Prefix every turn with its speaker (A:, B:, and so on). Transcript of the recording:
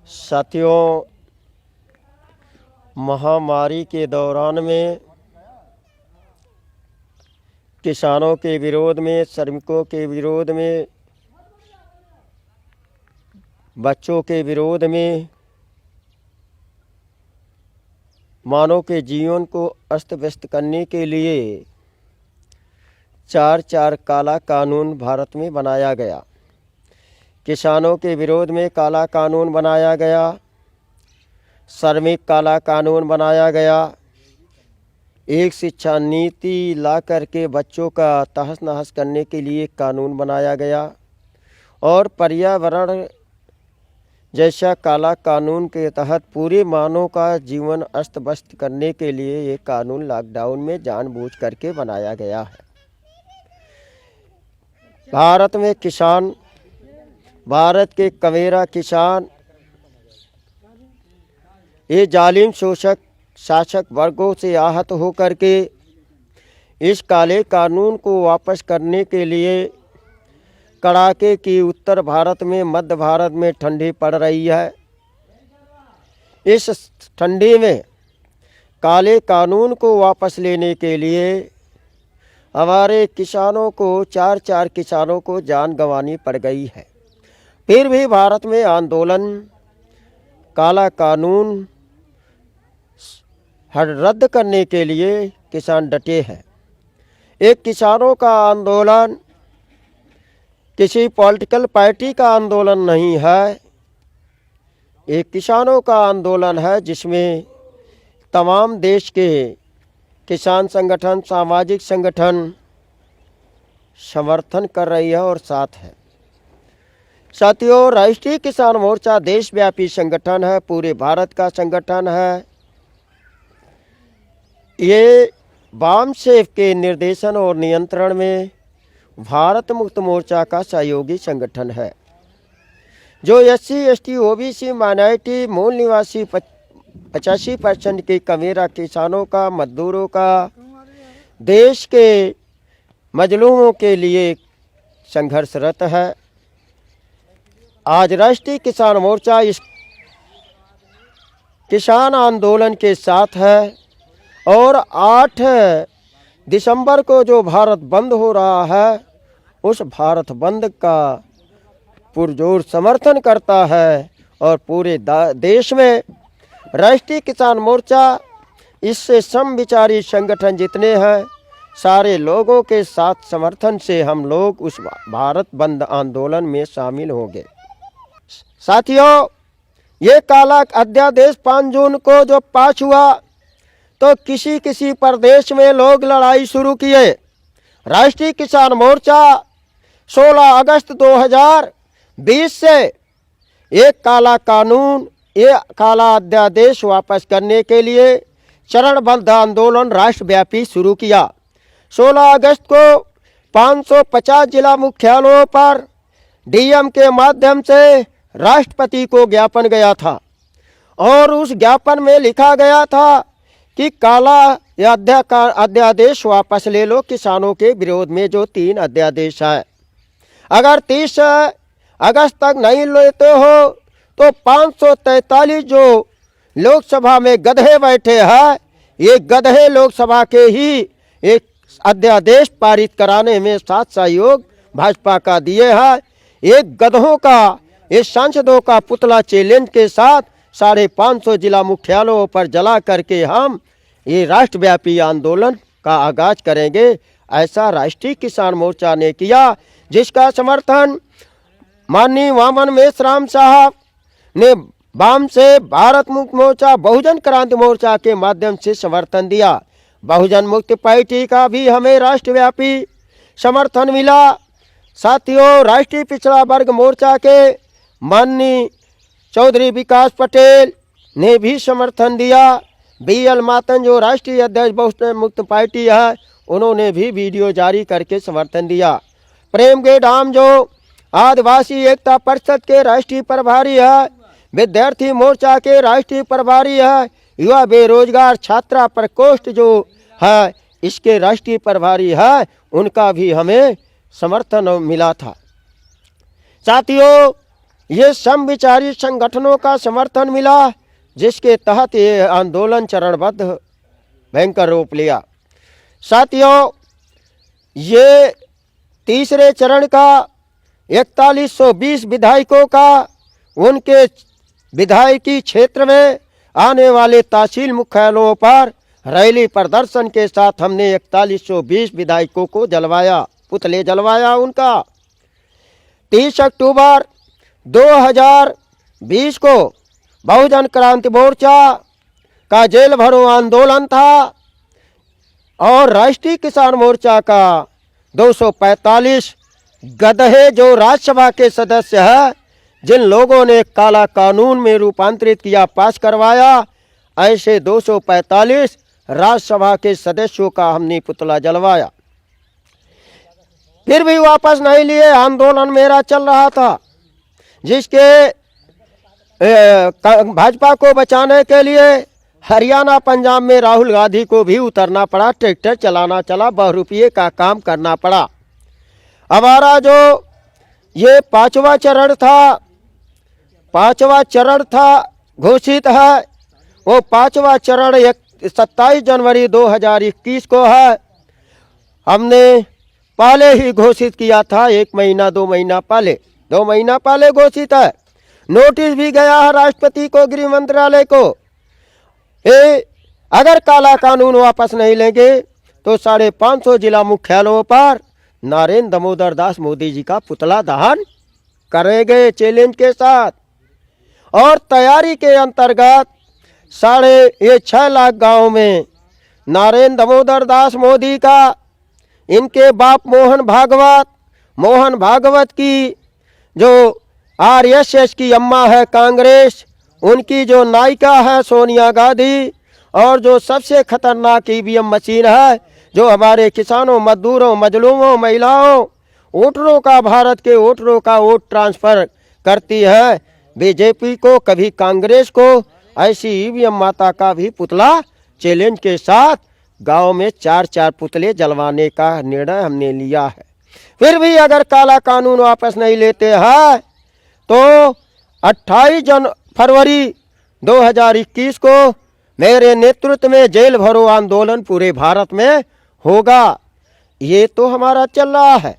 A: साथियों, महामारी के दौरान में किसानों के विरोध में, श्रमिकों के विरोध में, बच्चों के विरोध में, मानव के जीवन को अस्त व्यस्त करने के लिए चार काला कानून भारत में बनाया गया। किसानों के विरोध में काला कानून बनाया गया, श्रमिक काला कानून बनाया गया, एक शिक्षा नीति ला करके बच्चों का तहस नहस करने के लिए कानून बनाया गया और पर्यावरण जैसा काला कानून के तहत पूरे मानव का जीवन अस्त व्यस्त करने के लिए ये कानून लॉकडाउन में जानबूझ करके बनाया गया है। भारत में किसान, भारत के कमेरा किसान ये जालिम शोषक शासक वर्गों से आहत होकर के इस काले कानून को वापस करने के लिए कड़ाके की उत्तर भारत में, मध्य भारत में ठंडी पड़ रही है। इस ठंडी में काले कानून को वापस लेने के लिए हमारे किसानों को चार किसानों को जान गंवानी पड़ गई है। फिर भी भारत में आंदोलन, काला कानून रद्द करने के लिए किसान डटे हैं। एक किसानों का आंदोलन किसी पॉलिटिकल पार्टी का आंदोलन नहीं है, एक किसानों का आंदोलन है जिसमें तमाम देश के किसान संगठन, सामाजिक संगठन समर्थन कर रही है और साथ है। साथियों, राष्ट्रीय किसान मोर्चा देशव्यापी संगठन है, पूरे भारत का संगठन है। ये बामसेफ के निर्देशन और नियंत्रण में भारत मुक्त मोर्चा का सहयोगी संगठन है, जो SC, ST, OBC, माइनॉरिटी, मूल निवासी 85% के कमेरा किसानों का, मजदूरों का, देश के मजलूमों के लिए संघर्षरत है। आज राष्ट्रीय किसान मोर्चा इस किसान आंदोलन के साथ है और 8 दिसंबर को जो भारत बंद हो रहा है उस भारत बंद का पुरजोर समर्थन करता है और पूरे देश में राष्ट्रीय किसान मोर्चा, इससे समविचारी संगठन जितने हैं सारे लोगों के साथ समर्थन से हम लोग उस भारत बंद आंदोलन में शामिल होंगे। साथियों, ये काला अध्यादेश 5 जून को जो पास हुआ तो किसी प्रदेश में लोग लड़ाई शुरू किए। राष्ट्रीय किसान मोर्चा 16 अगस्त 2020 से एक काला कानून, ये काला अध्यादेश वापस करने के लिए चरणबद्ध आंदोलन राष्ट्रव्यापी शुरू किया। 16 अगस्त को 550 जिला मुख्यालयों पर DM के माध्यम से राष्ट्रपति को ज्ञापन गया था और उस ज्ञापन में लिखा गया था कि काला अध्यादेश वापस ले लो। किसानों के विरोध में जो 3 अध्यादेश है, अगर 30 अगस्त तक नहीं लेते हो तो 543 जो लोकसभा में गधे बैठे हैं, ये गधे लोकसभा के ही एक अध्यादेश पारित कराने में साथ सहयोग भाजपा का दिए हैं। एक गधों का, इस सांसदों का पुतला चैलेंज के साथ 550 जिला मुख्यालयों पर जला करके हम ये राष्ट्रव्यापी आंदोलन का आगाज करेंगे। ऐसा राष्ट्रीय किसान मोर्चा ने किया, जिसका समर्थन माननीय वामन मेश्राम साहब ने वाम से भारत मुक्त मोर्चा, बहुजन क्रांति मोर्चा के माध्यम से समर्थन दिया। बहुजन मुक्त पार्टी का भी हमें राष्ट्रव्यापी समर्थन मिला। साथियों, राष्ट्रीय पिछड़ा वर्ग मोर्चा के माननीय चौधरी विकास पटेल ने भी समर्थन दिया। BL मातन जो राष्ट्रीय अध्यक्ष बहुजन मुक्त पार्टी है, उन्होंने भी वीडियो जारी करके समर्थन दिया। प्रेम गेडाम जो आदिवासी एकता परिषद के राष्ट्रीय प्रभारी है, विद्यार्थी मोर्चा के राष्ट्रीय प्रभारी है, युवा बेरोजगार छात्रा प्रकोष्ठ जो है इसके राष्ट्रीय प्रभारी है, उनका भी हमें समर्थन मिला था। साथियों, ये समविचारी संगठनों का समर्थन मिला, जिसके तहत ये आंदोलन चरणबद्ध भयंकर रूप लिया। साथियों, ये तीसरे चरण का 4120 विधायकों का उनके विधायकी क्षेत्र में आने वाले तहसील मुख्यालयों पर रैली प्रदर्शन के साथ हमने 4120 विधायकों को जलवाया, पुतले जलवाया उनका। 30 अक्टूबर 2020 को बहुजन क्रांति मोर्चा का जेल भरो आंदोलन था और राष्ट्रीय किसान मोर्चा का 245 गधे जो राज्यसभा के सदस्य है, जिन लोगों ने काला कानून में रूपांतरित किया, पास करवाया, ऐसे 245 राज्यसभा के सदस्यों का हमने पुतला जलवाया। फिर भी वापस नहीं लिए। आंदोलन मेरा चल रहा था, जिसके भाजपा को बचाने के लिए हरियाणा पंजाब में राहुल गांधी को भी उतरना पड़ा, ट्रैक्टर चलाना चला, 10 रुपये का काम करना पड़ा। हमारा जो ये पांचवा चरण था घोषित है, वो पांचवा चरण 27 जनवरी 2021 को है। हमने पहले ही घोषित किया था, 1 महीना 2 महीना पहले, 2 महीना पहले घोषित है। नोटिस भी गया है राष्ट्रपति को, गृह मंत्रालय को। अगर काला कानून वापस नहीं लेंगे तो 550 जिला मुख्यालयों पर नरेंद्र दामोदर दास मोदी जी का पुतला दहन करेंगे चैलेंज के साथ। और तैयारी के अंतर्गत 6.5 लाख गांव में नरेंद्र दामोदर दास मोदी का, इनके बाप मोहन भागवत की जो आरएसएस की अम्मा है कांग्रेस, उनकी जो नायिका है सोनिया गांधी, और जो सबसे खतरनाक ईवीएम मशीन है, जो हमारे किसानों, मजदूरों, मजलूमों, महिलाओं, वोटरों का, भारत के वोटरों का वोट ट्रांसफर करती है बीजेपी को, कभी कांग्रेस को, ऐसी ईवीएम माता का भी पुतला चैलेंज के साथ गांव में 4-4 पुतले जलवाने का निर्णय हमने लिया है। फिर भी अगर काला कानून वापस नहीं लेते हैं तो 28 फरवरी 2021 को मेरे नेतृत्व में जेल भरो आंदोलन पूरे भारत में होगा। ये तो हमारा चल रहा है।